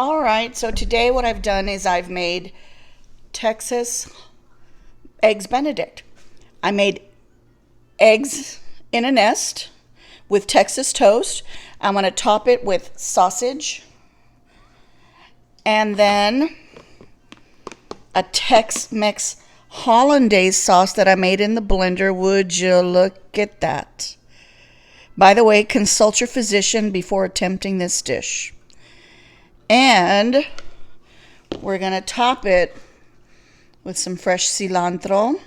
All right, so today what I've done is I've made Texas eggs Benedict. I made eggs in a nest with Texas toast. I'm going to top it with sausage and then a Tex-Mex hollandaise sauce that I made in the blender. Would you look at that? By the way, consult your physician before attempting this dish. And we're going to top it with some fresh cilantro.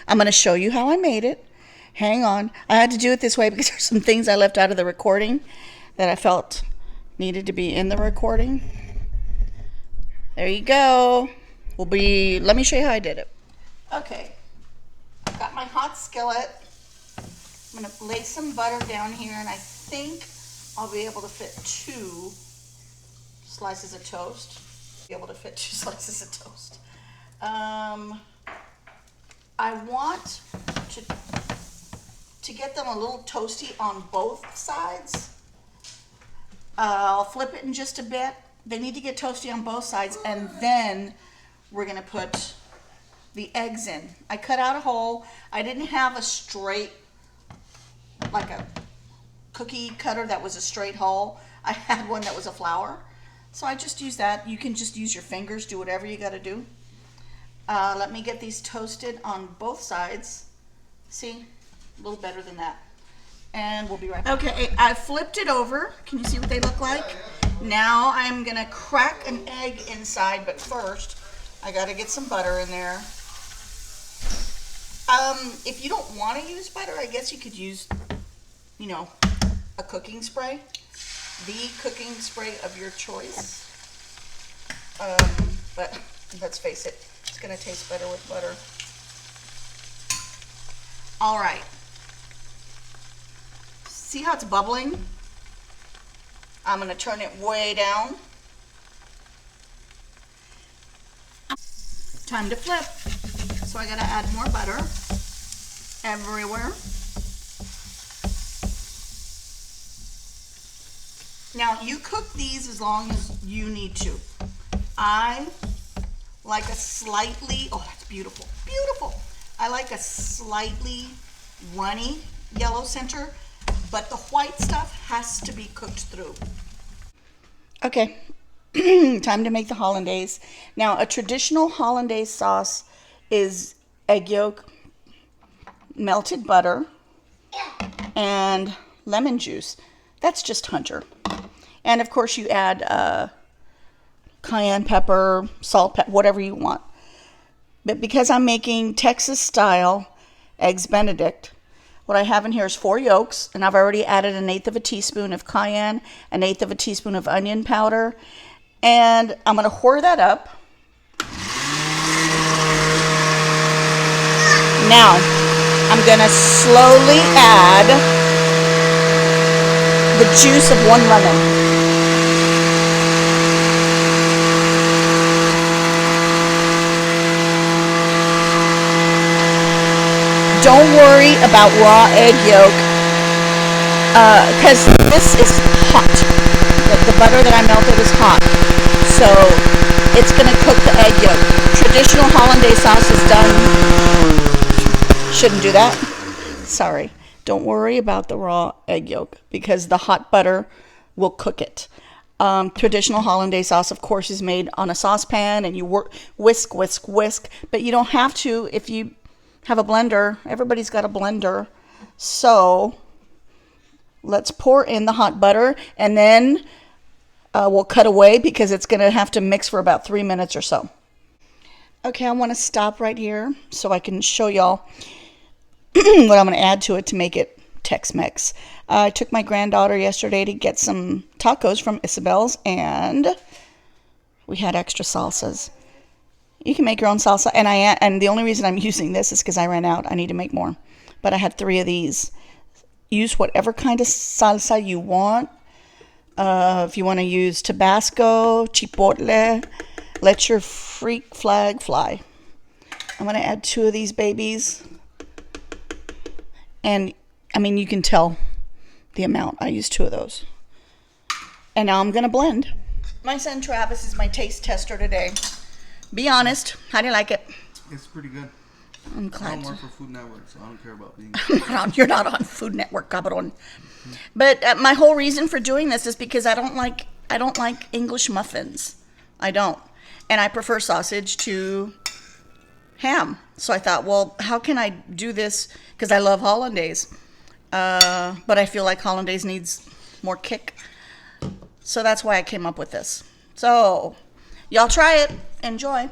I'm going to show you how I made it. Hang on. I had to do it this way because there's some things I left out of the recording that I felt needed to be in the recording. There you go. Let me show you how I did it. Okay. I've got my hot skillet. I'm going to lay some butter down here, and I think I'll be able to fit 2 slices of toast. I want to get them a little toasty on both sides. I'll flip it in just a bit. They need to get toasty on both sides, and then we're going to put the eggs in. I cut out a hole. I didn't have a straight, like a cookie cutter that was a straight hole. I had one that was a flower. So I just use that. You can just use your fingers, do whatever you got to do. Let me get these toasted on both sides. See, a little better than that. And we'll be right back. Okay, I flipped it over. Can you see what they look like? Now I'm gonna crack an egg inside, but first I gotta get some butter in there. If you don't want to use butter, I guess you could use, a cooking spray. The cooking spray of your choice. But let's face it, it's going to taste better with butter. All right. See how it's bubbling? I'm going to turn it way down. Time to flip. So I got to add more butter everywhere. Now, you cook these as long as you need to. I like a slightly, oh, that's beautiful, beautiful. I like a slightly runny yellow center, but the white stuff has to be cooked through. Okay, time to make the hollandaise. Now, a traditional hollandaise sauce is egg yolk, melted butter, and lemon juice. That's just Hunter. And of course you add cayenne pepper, salt, whatever you want. But because I'm making Texas style eggs Benedict, what I have in here is 4 yolks, and I've already added 1/8 of a teaspoon of cayenne, 1/8 of a teaspoon of onion powder, and I'm going to whore that up. Now, I'm going to slowly add the juice of 1 lemon. Don't worry about raw egg yolk because this is hot. The butter that I melted is hot. So it's going to cook the egg yolk. Traditional hollandaise sauce is done. Shouldn't do that. Sorry. Don't worry about the raw egg yolk because the hot butter will cook it. Traditional hollandaise sauce, of course, is made on a saucepan and you whisk, but you don't have to if you have a blender. Everybody's got a blender. So let's pour in the hot butter and then we'll cut away because it's going to have to mix for about 3 minutes or so. Okay, I want to stop right here so I can show y'all what I'm going to add to it to make it Tex-Mex. I took my granddaughter yesterday to get some tacos from Isabel's and we had extra salsas. You can make your own salsa, and the only reason I'm using this is because I ran out. I need to make more, but I had 3 of these. Use whatever kind of salsa you want. If you want to use Tabasco, Chipotle, let your freak flag fly. I'm going to add 2 of these babies, and I mean you can tell the amount. I used 2 of those, and now I'm going to blend. My son Travis is my taste tester today. Be honest. How do you like it? It's pretty good. I'm I glad. don't work for Food Network, so I don't care about being. You're not on Food Network, cabrón. But my whole reason for doing this is because I don't like English muffins. I don't, and I prefer sausage to ham. So I thought, well, how can I do this? Because I love hollandaise, but I feel like hollandaise needs more kick. So that's why I came up with this. So y'all try it. Enjoy.